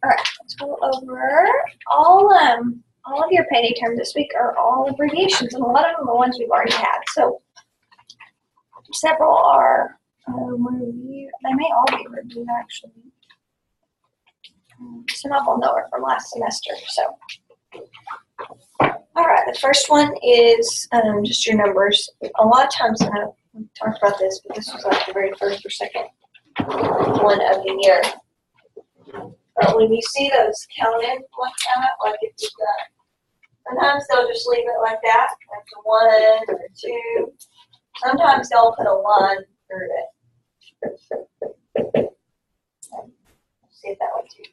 All right, let's go over all of your payday terms this week are all abbreviations, and a lot of them are ones we've already had. So several are reviewed. They may all be reviewed actually. Some of them though are from last semester. So, all right, the first one is just your numbers. A lot of times, we talked about this, but this was like the very first or second one of the year. But when you see those counted like that, like if you've got, sometimes they'll just leave it like that, like a 1 or a 2. Sometimes they'll put a line through it. See it that way too.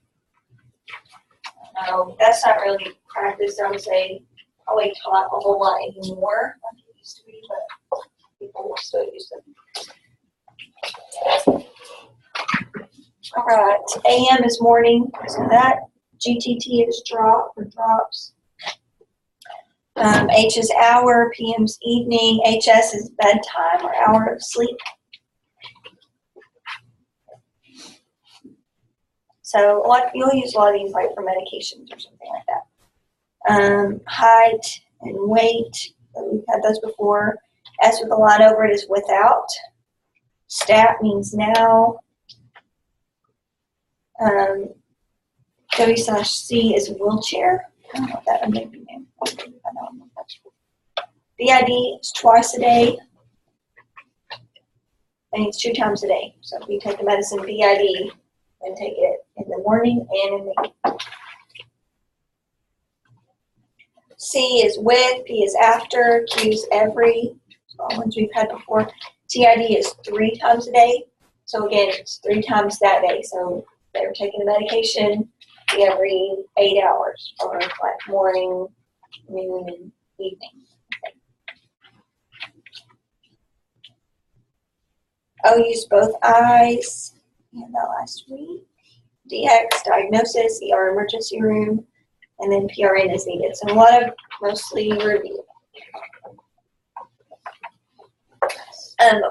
No, that's not really practice. I would say probably taught a whole lot anymore like it used to be, but people still use them. All right, AM is morning, so that GTT is drop or drops. H is hour, PM's evening, HS is bedtime or hour of sleep. So you'll use a lot of these like for medications or something like that. Height and weight, we've had those before. S with a line over it is without. Stat means now. W/C is wheelchair. I don't know what that may be named. BID is twice a day. And it's 2 times a day. So if you take the medicine BID, then take it in the morning and in the evening. C is with, P is after, Q is every. All ones we've had before. TID is 3 times a day. So again, it's 3 times that day. So they're taking the medication every 8 hours, or like morning, noon, and evening. Okay. O used both eyes. We had that last week. DX, diagnosis, ER emergency room, and then PRN is needed. So a lot of mostly review.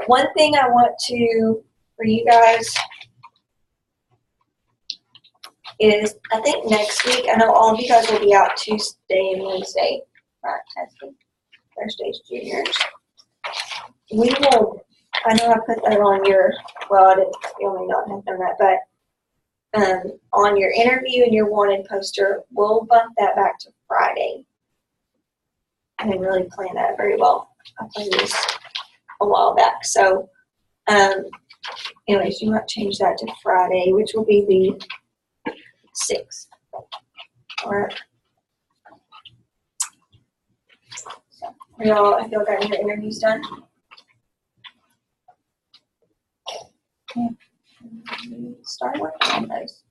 One thing I want to, for you guys, is I think next week, I know all of you guys will be out Tuesday and Wednesday, right, testing. Thursday's juniors. We will, I know I put that on your, well, I didn't, you may not have done that, but on your interview and your wanted poster, we'll bump that back to Friday. I didn't really plan that very well. I planned this a while back. So, anyways, you might change that to Friday, which will be the 6th. All right. So, have y'all gotten your interviews done? Okay. Start working on those.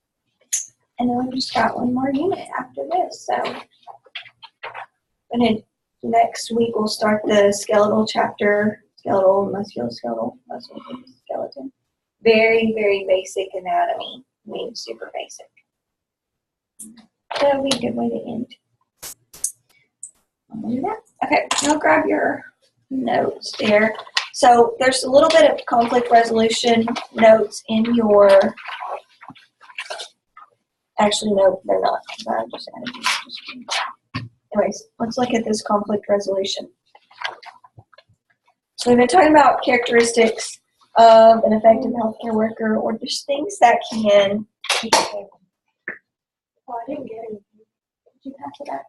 And then we just got one more unit after this. So, and then next week we'll start the skeletal chapter. Skeletal, musculoskeletal, muscle, skeleton. Very, very basic anatomy. I mean, super basic. That'll be a good way to end. I'll do that. Okay, now grab your notes there. So there's a little bit of conflict resolution notes in your, actually no, they're not. I just added these. Anyways, let's look at this conflict resolution. So we've been talking about characteristics of an effective healthcare worker, or just things that can. Oh, I didn't get it. Did you pass it back?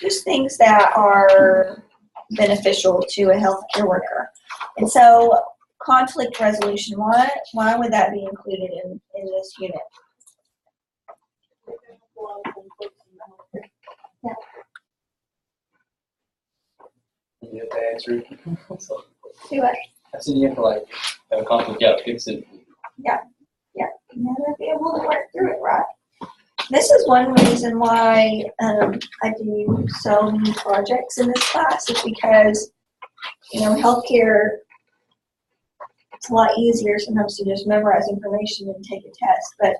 Just things that are beneficial to a healthcare worker. And so conflict resolution, why would that be included in this unit? Yeah. You have to answer it. Do what? I said you have to like have a conflict, yeah, fix it. Yeah. Yeah. You gotta be able to work through it, right? This is one reason why I do so many projects in this class, is because, you know, healthcare, it's a lot easier sometimes to just memorize information and take a test. But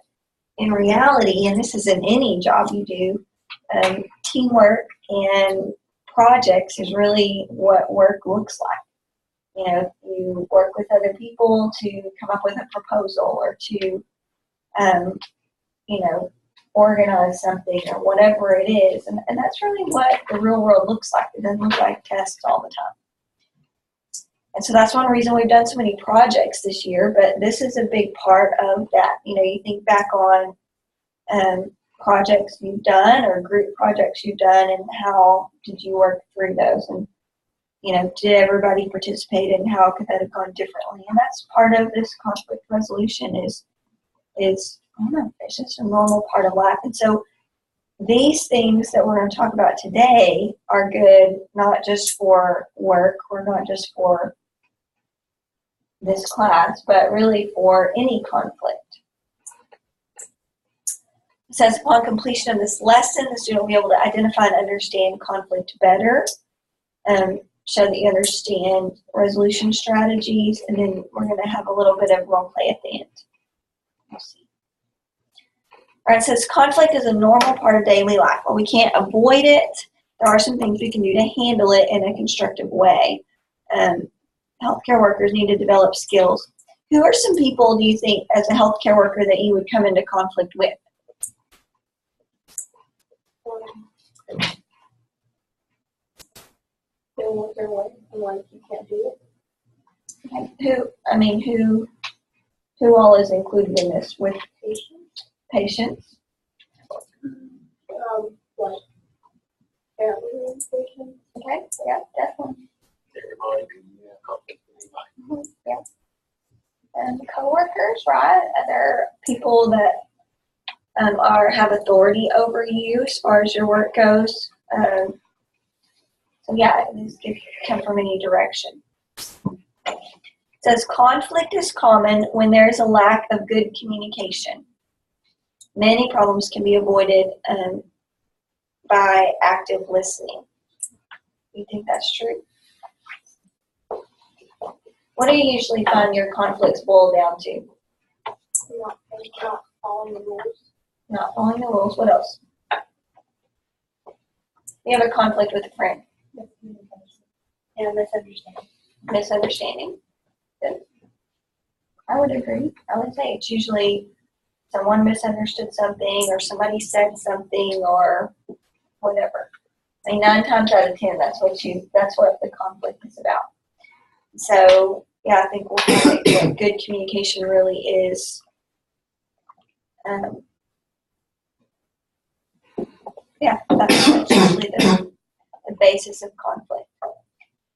in reality, and this is in any job you do, teamwork and projects is really what work looks like. you work with other people to come up with a proposal or to, organize something or whatever it is. And that's really what the real world looks like. It doesn't look like tests all the time. And so that's one reason we've done so many projects this year, but this is a big part of that. You think back on projects you've done or group projects you've done and how did you work through those, and did everybody participate and how could that have gone differently? And that's part of this conflict resolution is I don't know, it's just a normal part of life. And so these things that we're going to talk about today are good not just for work or not just for this class, but really for any conflict. It says upon completion of this lesson, the student will be able to identify and understand conflict better, show that you understand resolution strategies, and then we're going to have a little bit of role play at the end. We'll see. All right, it says conflict is a normal part of daily life. While we can't avoid it, there are some things we can do to handle it in a constructive way. Healthcare workers need to develop skills. Who are some people, do you think, as a healthcare worker that you would come into conflict with? Like you can't do it. Okay. Who all is included in this with patients? Like patients. Okay, yeah, definitely. Everybody can conflict with anybody. Yeah. And coworkers, right? Other people that have authority over you as far as your work goes. So yeah, these could come from any direction. It says conflict is common when there is a lack of good communication. Many problems can be avoided by active listening. Do you think that's true? What do you usually find your conflicts boil down to? Not following the rules. Not following the rules. What else? You have a conflict with a friend. Yeah, misunderstanding. Misunderstanding. Good. I would agree. I would say it's usually someone misunderstood something or somebody said something or whatever. I mean, 9 times out of 10, that's what the conflict is about. So, yeah, I think we'll find that good communication really is that's usually the basis of conflict.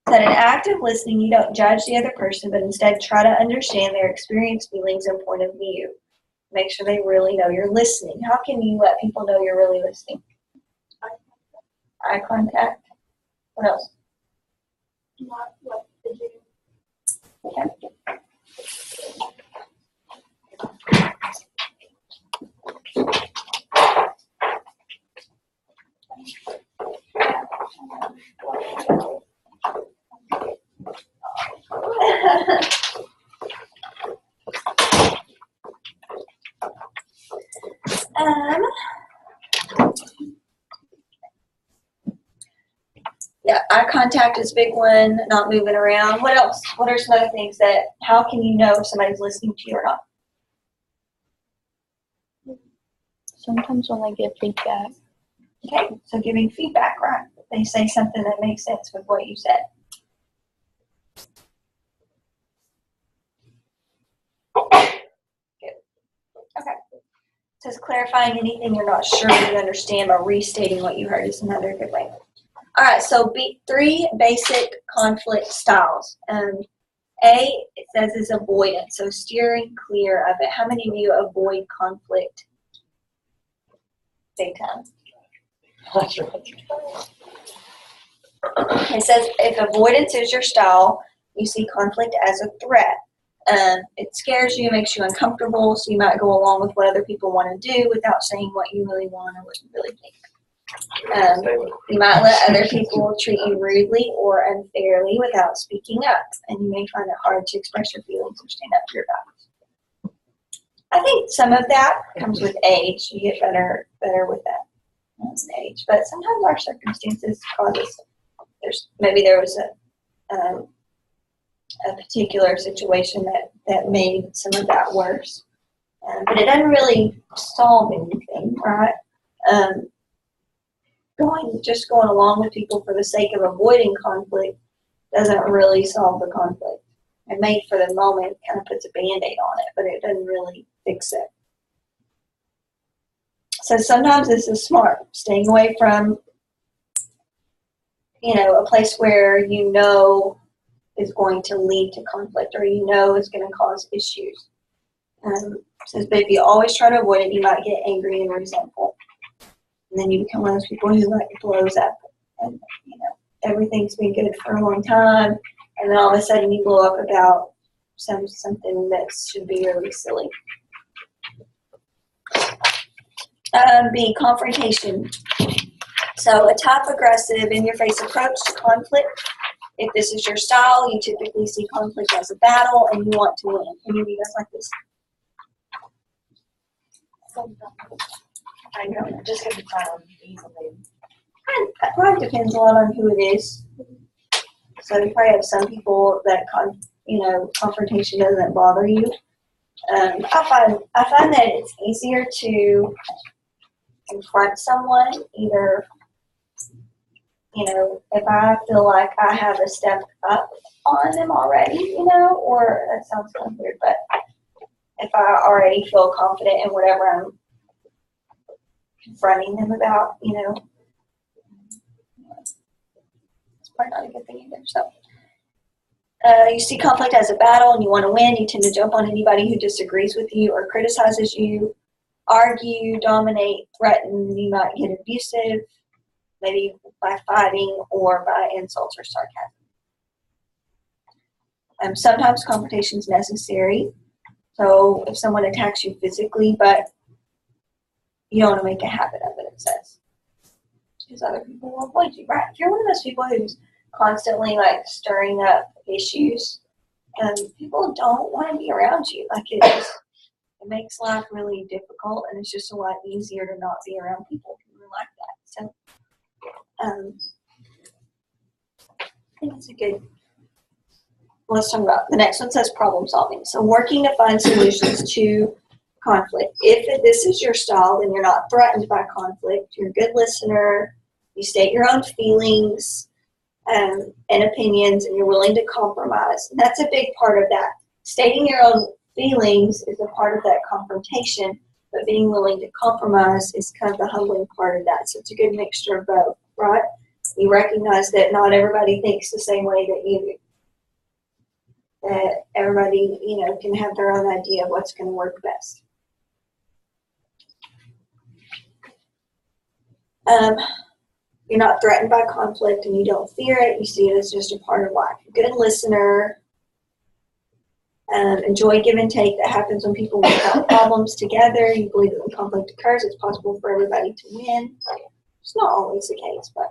That in active listening, you don't judge the other person, but instead try to understand their experience, feelings, and point of view. Make sure they really know you're listening. How can you let people know you're really listening? Eye contact. What else? Not what to do. Okay. Yeah, eye contact is a big one, not moving around. What else? What are some other things how can you know if somebody's listening to you or not? Sometimes when they give feedback. Okay, so giving feedback, right? They say something that makes sense with what you said. Good. Okay. It says clarifying anything you're not sure you understand by restating what you heard is another good way. All right, so 3 basic conflict styles. A, it says, is avoidance, so steering clear of it. How many of you avoid conflict big time? It says, if avoidance is your style, you see conflict as a threat. It scares you, makes you uncomfortable, so you might go along with what other people want to do without saying what you really want or what you really think. You might let other people treat you rudely or unfairly without speaking up, and you may find it hard to express your feelings or stand up for your values. I think some of that comes with age. You get better with that age, but sometimes our circumstances cause us. There was a particular situation that made some of that worse. But it doesn't really solve anything, right? Going along with people for the sake of avoiding conflict doesn't really solve the conflict. It may, for the moment, kind of puts a Band-Aid on it, but it doesn't really fix it. So sometimes this is smart, staying away from, a place where you know is going to lead to conflict or you know is going to cause issues. Says, but if you always try to avoid it, you might get angry and resentful. And then you become one of those people who blows up. And, everything's been good for a long time. And then all of a sudden you blow up about something that should be really silly. B, confrontation. So a tough, aggressive, in-your-face approach to conflict. If this is your style, you typically see conflict as a battle and you want to win. Any of you guys like this? I know, just get the time easily. That probably depends a lot on who it is. So you probably have some people that confrontation doesn't bother you. I find that it's easier to confront someone either. If I feel like I have a step up on them already, or that sounds kind of weird, but if I already feel confident in whatever I'm confronting them about, it's probably not a good thing either. So, you see conflict as a battle and you want to win. You tend to jump on anybody who disagrees with you or criticizes you, argue, dominate, threaten. You might get abusive, maybe by fighting or by insults or sarcasm. Sometimes confrontation is necessary. So if someone attacks you physically, but you don't want to make a habit of it, it says. Because other people will avoid you, right? If you're one of those people who's constantly stirring up issues, people don't want to be around you. It makes life really difficult, and it's just a lot easier to not be around people who are like that. So I think it's a good. Let's talk about the next one. Says problem solving. So working to find solutions to conflict. If this is your style, then you're not threatened by conflict. You're a good listener. You state your own feelings and opinions, and you're willing to compromise. And that's a big part of that. Stating your own feelings is a part of that confrontation, but being willing to compromise is kind of the humbling part of that. So it's a good mixture of both, right? You recognize that not everybody thinks the same way that you do. That everybody, can have their own idea of what's going to work best. You're not threatened by conflict and you don't fear it. You see it as just a part of life. Good listener. Enjoy give and take that happens when people work out problems together. You believe that when conflict occurs, it's possible for everybody to win. It's not always the case, but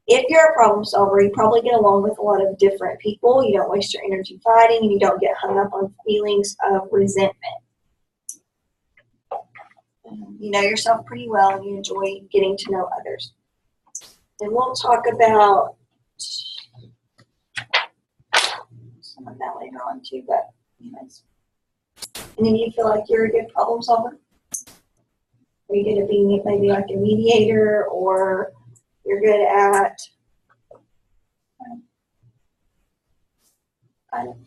if you're a problem solver, you probably get along with a lot of different people. You don't waste your energy fighting, and you don't get hung up on feelings of resentment. You know yourself pretty well, and you enjoy getting to know others. And we'll talk about some of that later on too, but anyways. And then you feel like you're a good problem solver? Are you going to be maybe like a mediator, or you're good at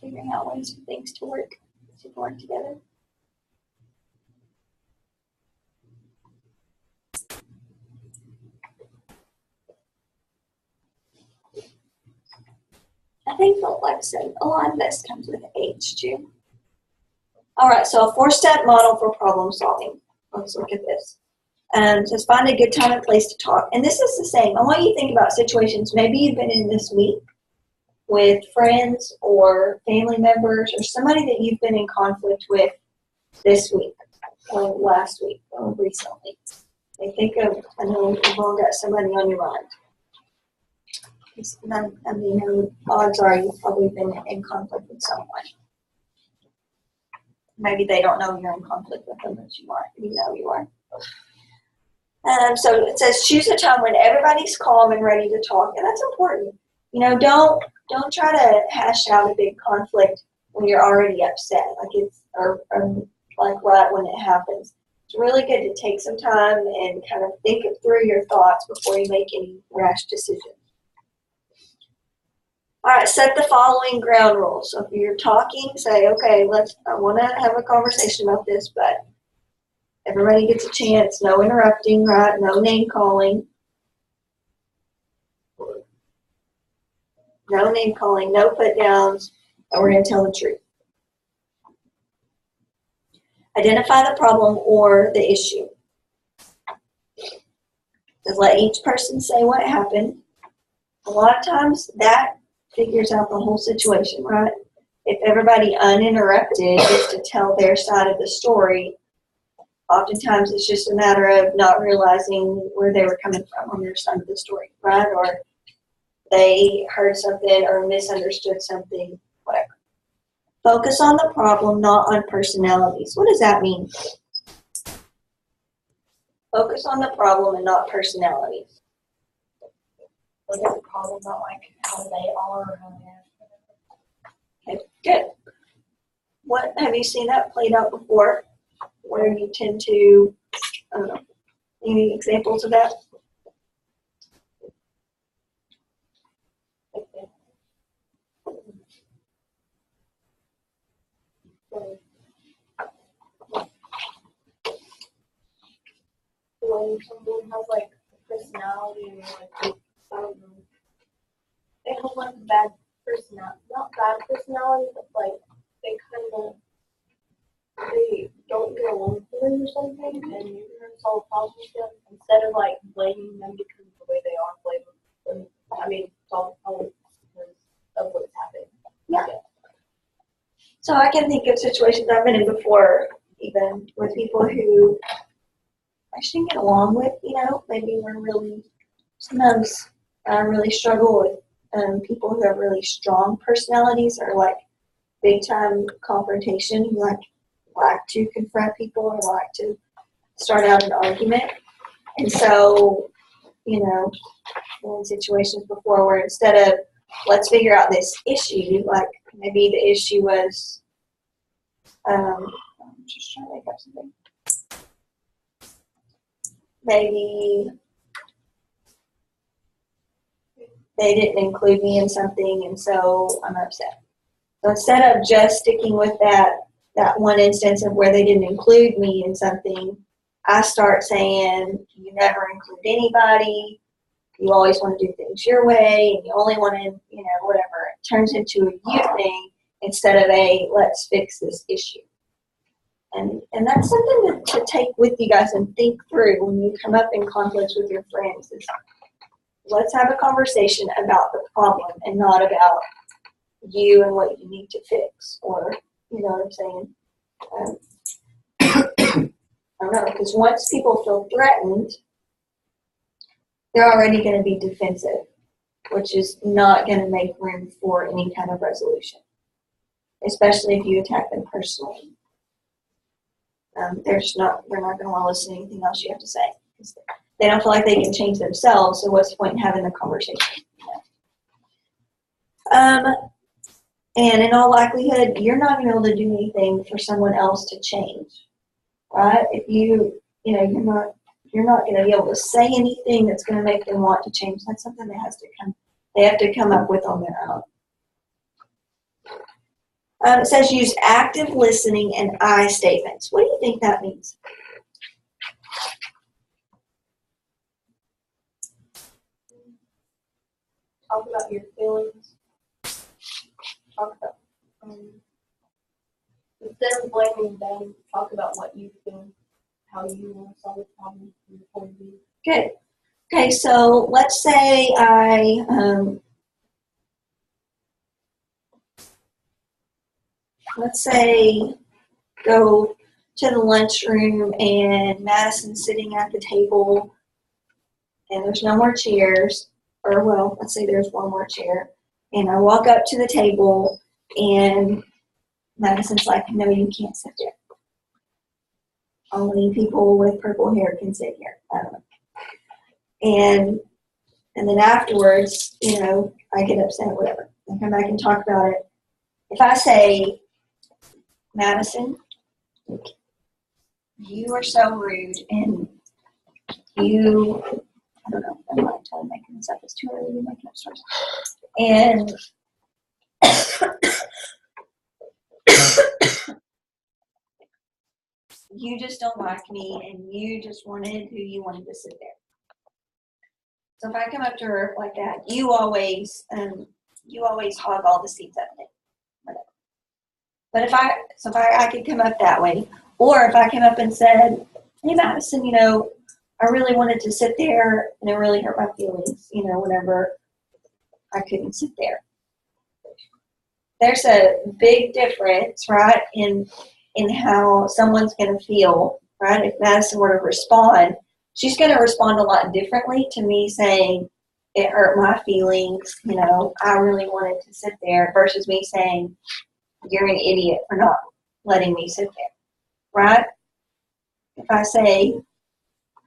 figuring out ways for things to work together? I think, like I said, a lot of this comes with age too. All right, so a 4-step model for problem solving. Let's look at this. Says find a good time and place to talk. And this is the same. I want you to think about situations maybe you've been in this week with friends or family members or somebody that you've been in conflict with this week or last week or recently. And think of, I know you've all got somebody on your mind. I mean, odds are you've probably been in conflict with someone. Maybe they don't know you're in conflict with them, but you are. You know you are. So it says choose a time when everybody's calm and ready to talk, and that's important. You know, don't don't try to hash out a big conflict when you're already upset, or like right when it happens. It's really good to take some time and kind of think through your thoughts before you make any rash decisions. All right, set the following ground rules. So if you're talking, say, okay, I want to have a conversation about this, but everybody gets a chance, no interrupting, right? No name calling. No name calling, no put downs, and we're going to tell the truth. Identify the problem or the issue. Just let each person say what happened. A lot of times that figures out the whole situation, right? If everybody uninterrupted gets to tell their side of the story, oftentimes it's just a matter of not realizing where they were coming from on their side of the story, right? Or they heard something or misunderstood something, whatever. Focus on the problem, not on personalities. What does that mean? Focus on the problem and not personalities. Look at the problem, not like how they are or how they are. Okay, good. What have you seen that played out before? Where you tend to, I don't know, any examples of that? When someone has like a personality or like I don't know, they have like bad personality, not bad personality, but like they don't get along with them or something, and you're gonna solve problems with them instead of like blaming them because of the way they are, blame them. I mean, solve problems because of what's happened. Yeah. So I can think of situations I've been in before, even with people who I shouldn't get along with, maybe we're really, sometimes I really struggle with people who have really strong personalities or like big time confrontation, who like to confront people or like to start out an argument. And so, in situations before where instead of let's figure out this issue, like maybe the issue was, I'm just trying to make up something. Maybe they didn't include me in something, and so I'm upset. So instead of just sticking with that one instance of where they didn't include me in something, I start saying, you never include anybody, you always want to do things your way, and you only want to, whatever. It turns into a you thing instead of a let's fix this issue. And that's something to take with you guys and think through when you come up in conflicts with your friends. Is let's have a conversation about the problem and not about you and what you need to fix, or you know what I'm saying? I don't know, because once people feel threatened, they're already going to be defensive, which is not going to make room for any kind of resolution, especially if you attack them personally. They're not going to want to listen to anything else you have to say. They don't feel like they can change themselves, so what's the point in having the conversation? And in all likelihood, you're not going to be able to do anything for someone else to change, right? If you're not going to be able to say anything that's going to make them want to change. That's something they have to come up with on their own. It says use active listening and I statements. What do you think that means? Talk about your feelings. Talk about, instead of blaming them, talk about what you feel, how you want to solve the problem from your point of view. Good. Okay, so let's say I go to the lunchroom and Madison's sitting at the table and there's no more chairs, or well, let's say there's one more chair, and I walk up to the table and Madison's like, no, you can't sit there. Only people with purple hair can sit here. I don't know. And then afterwards, I get upset, whatever. and come back and talk about it. If I say, Madison, you are so rude, and you, I don't know, I'm not totally making this up. It's too early to be making up stories. And you just don't like me, and you just wanted who you wanted to sit there. So if I come up to her like that, you always hog all the seats up there. Whatever. But if I could come up that way, or if I came up and said, hey Madison, I really wanted to sit there, and it really hurt my feelings, whenever I couldn't sit there. There's a big difference, right, in how someone's going to feel, right? If Madison were to respond, she's going to respond a lot differently to me saying, it hurt my feelings, I really wanted to sit there, versus me saying, you're an idiot for not letting me sit there, right? If I say,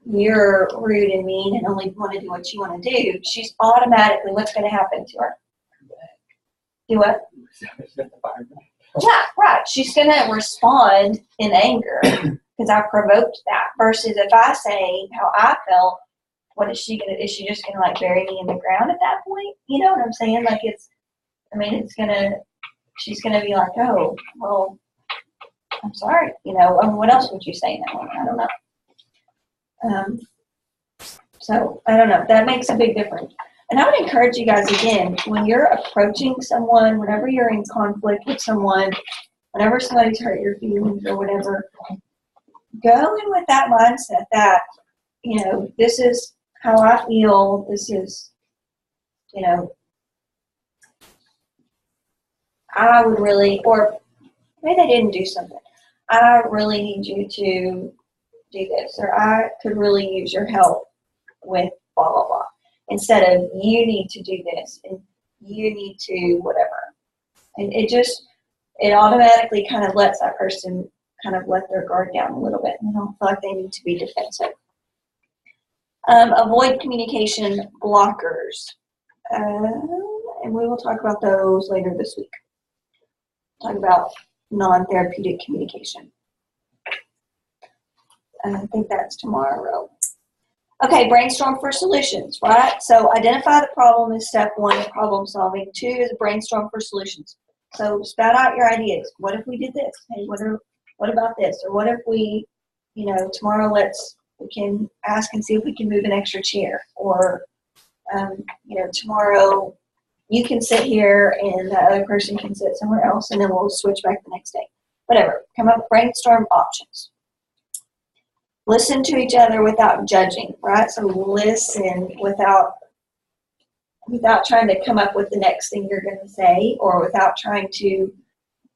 you're rude and mean and only want to do what you want to do, she's automatically, what's going to happen to her? Do what? Yeah, right. She's going to respond in anger because I provoked that. Versus if I say how I felt, what is she going to, is she just going to like bury me in the ground at that point? You know what I'm saying? Like she's going to be like, oh, well, I'm sorry. What else would you say in that moment? I don't know. So I don't know. That makes a big difference. And I would encourage you guys, again, when you're approaching someone, whenever you're in conflict with someone, whenever somebody's hurt your feelings or whatever, go in with that mindset that, this is how I feel. This is, I would really, or maybe they didn't do something. I really need you to do this, or I could really use your help with blah, blah, blah. Instead of, you need to do this, and you need to whatever. And it automatically kind of lets that person kind of let their guard down a little bit, and they don't feel like they need to be defensive. Avoid communication blockers. And we will talk about those later this week. Talk about non-therapeutic communication. I think that's tomorrow. Okay, brainstorm for solutions, right? So identify the problem is step one of problem solving. 2 is brainstorm for solutions. So spout out your ideas. What if we did this? Hey, what about this? Or what if we, tomorrow we can ask and see if we can move an extra chair. Or, tomorrow you can sit here and the other person can sit somewhere else, and then we'll switch back the next day. Whatever. Come up, brainstorm options. Listen to each other without judging, right? So listen without trying to come up with the next thing you're going to say, or without trying to,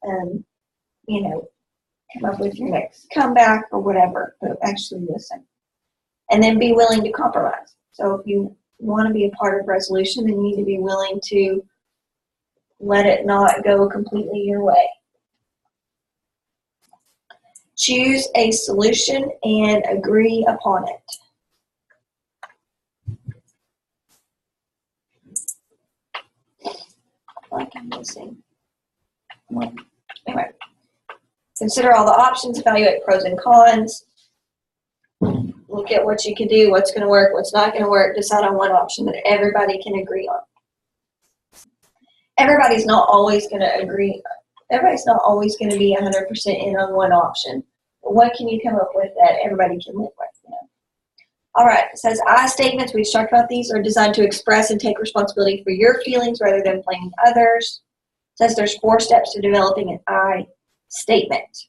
come up with your next comeback or whatever, but actually listen. And then be willing to compromise. So if you want to be a part of resolution, then you need to be willing to let it not go completely your way. Choose a solution and agree upon it. Like I'm missing one. Anyway, consider all the options, evaluate pros and cons. Look at what you can do, what's going to work, what's not going to work. Decide on one option that everybody can agree on. Everybody's not always going to agree. Everybody's not always going to be 100% in on one option. But what can you come up with that everybody can live with? All right. It says I statements. We've talked about these are designed to express and take responsibility for your feelings rather than blaming others. It says there's 4 steps to developing an I statement.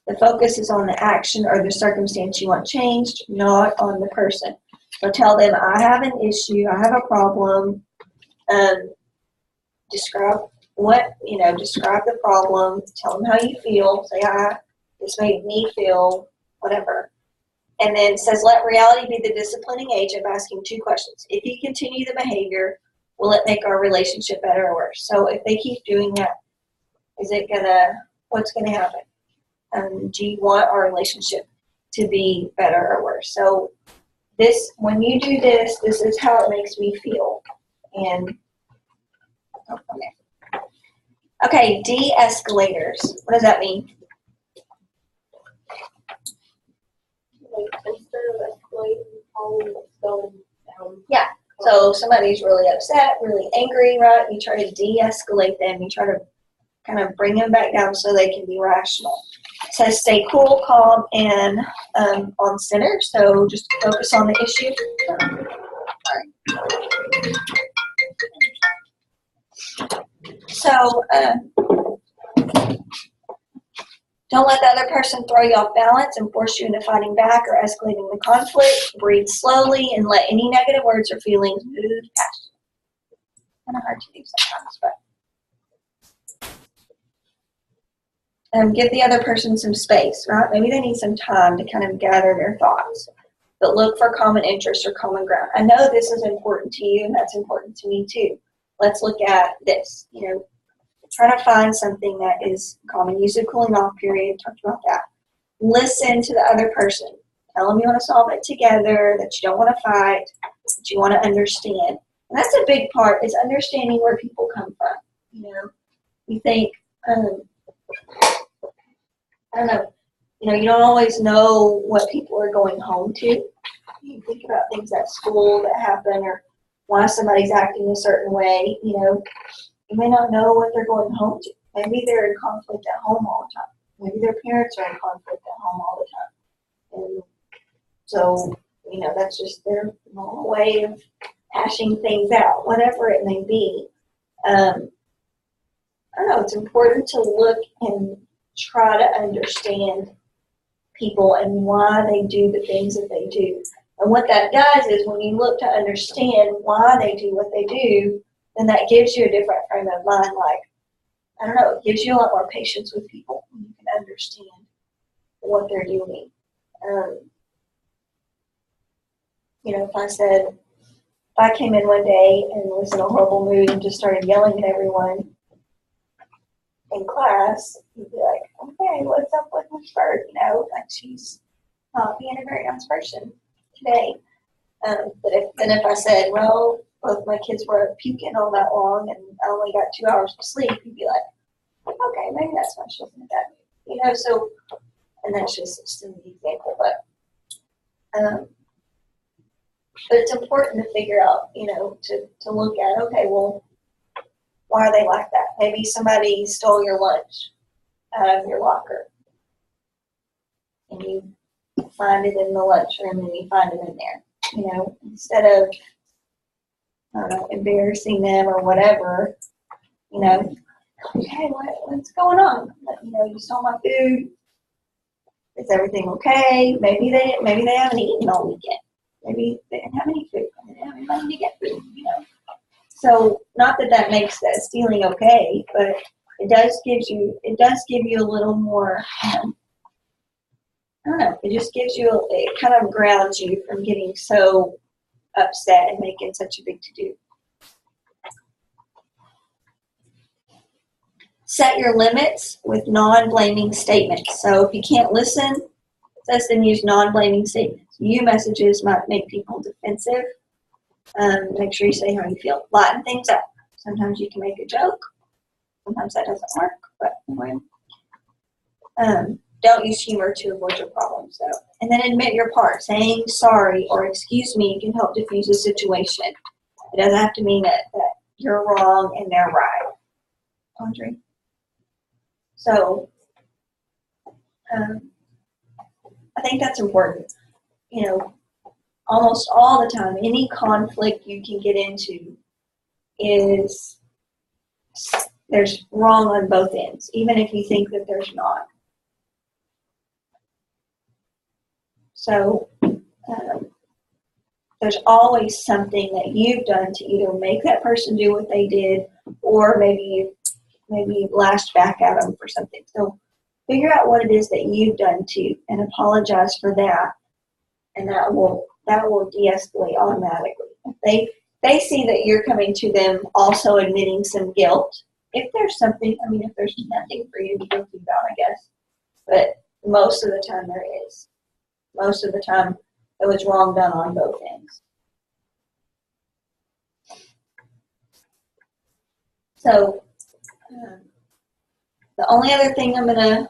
The focus is on the action or the circumstance you want changed, not on the person. So tell them, I have an issue, I have a problem. Describe the problem. Tell them how you feel. Say, this made me feel whatever. And then it says, let reality be the disciplining agent by asking 2 questions. If you continue the behavior, will it make our relationship better or worse? So if they keep doing that, what's going to happen? Do you want our relationship to be better or worse? So when you do this, this is how it makes me feel. And go from there. Okay, de-escalators. What does that mean? Like, instead of escalating the problem, it's going down. So somebody's really upset, really angry, right? You try to de-escalate them. You try to kind of bring them back down so they can be rational. It says stay cool, calm, and on center. So just focus on the issue. So don't let the other person throw you off balance and force you into fighting back or escalating the conflict. Breathe slowly and let any negative words or feelings move past you. Kind of hard to do sometimes, but give the other person some space, right? Maybe they need some time to kind of gather their thoughts, but look for common interests or common ground. I know this is important to you, and that's important to me too. Let's look at this, try to find something that is common. Use a cooling off period, talked about that. Listen to the other person. Tell them you want to solve it together, that you don't want to fight, that you want to understand. And that's a big part, is understanding where people come from. You think, I don't know, you don't always know what people are going home to. You think about things at school that happen or why somebody's acting a certain way, You may not know what they're going home to. Maybe they're in conflict at home all the time. Maybe their parents are in conflict at home all the time. And so, that's just their normal way of hashing things out, whatever it may be. I don't know, it's important to look and try to understand people and why they do the things that they do. And what that does is when you look to understand why they do what they do, then that gives you a different frame of mind. Like, I don't know, it gives you a lot more patience with people when you can understand what they're doing. If I came in one day and was in a horrible mood and just started yelling at everyone in class, you'd be like, okay, what's up with Miss Bird? Like she's not being a very nice person today. But if I said, well, both my kids were puking all that long and I only got 2 hours of sleep, you'd be like, okay, maybe that's why she wasn't in that mood. So, and that's just an example, but it's important to figure out, to look at, okay, well, why are they like that? Maybe somebody stole your lunch out of your locker and you find it in the lunchroom and you find it in there, instead of, I don't know, embarrassing them or whatever, okay, what's going on? You stole my food. Is everything okay? Maybe they haven't eaten all weekend. Maybe they didn't have any food. They didn't have any money to get food, So not that makes that stealing okay, but it does give you a little more, I don't know, it just gives you, it kind of grounds you from getting so upset and making such a big to-do. Set your limits with non-blaming statements. So if you can't listen, it says then use non-blaming statements. You messages might make people defensive. Make sure you say how you feel. Lighten things up. Sometimes you can make a joke. Sometimes that doesn't work, but anyway. Don't use humor to avoid your problems, though. And then admit your part. Saying sorry or excuse me can help diffuse a situation. It doesn't have to mean that you're wrong and they're right. Audrey? So, I think that's important. Almost all the time, any conflict you can get into is there's wrong on both ends, even if you think that there's not. So there's always something that you've done to either make that person do what they did, or maybe you've lashed back at them for something. So figure out what it is that you've done too, and apologize for that, and that will de-escalate automatically. If they see that you're coming to them also admitting some guilt, if there's something, if there's nothing for you to be guilty about, I guess, but most of the time there is. Most of the time it was wrong done on both ends. So, the only other thing I'm going to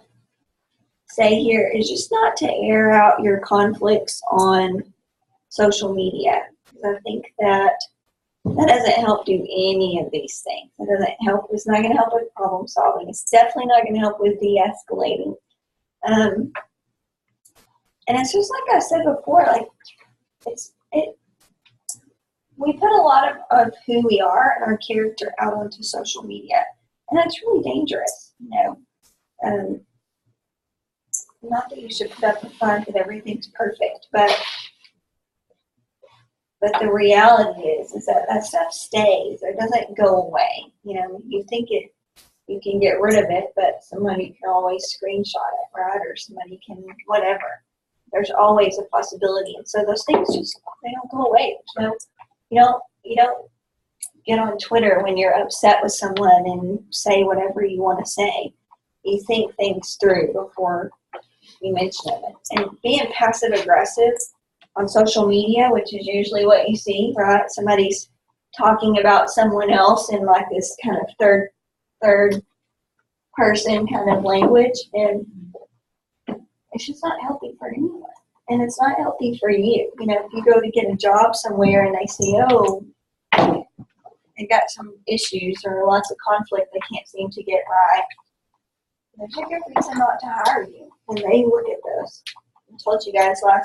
say here is just not to air out your conflicts on social media. Because I think that doesn't help do any of these things. It doesn't help. It's not going to help with problem solving. It's definitely not going to help with de-escalating. And it's just like I said before, like we put a lot of who we are and our character out onto social media, and that's really dangerous. Not that you should put up a front that everything's perfect, but the reality is that stuff stays. It doesn't go away. You think you can get rid of it, but somebody can always screenshot it, right? Or somebody can whatever. There's always a possibility, and so those things they don't go away. You don't get on Twitter when you're upset with someone and say whatever you want to say. You think things through before you mention it. And being passive aggressive on social media, which is usually what you see, right? Somebody's talking about someone else in like this kind of third person kind of language, and it's just not healthy for anyone. And it's not healthy for you. If you go to get a job somewhere and they say, oh, they got some issues or lots of conflict they can't seem to get right, there's a good reason not to hire you. And they look at those. I told you guys I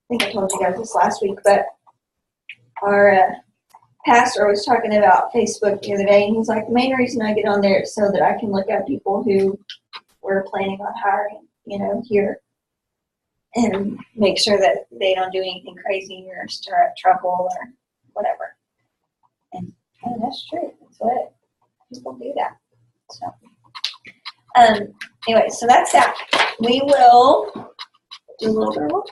think I told you guys this last week, but our pastor was talking about Facebook the other day, and he's like, the main reason I get on there is so that I can look at people who we're planning on hiring, here, and make sure that they don't do anything crazy or stir up trouble or whatever. And that's true. That's what people do that. So, anyway, so that's that. We will do a little bit of work.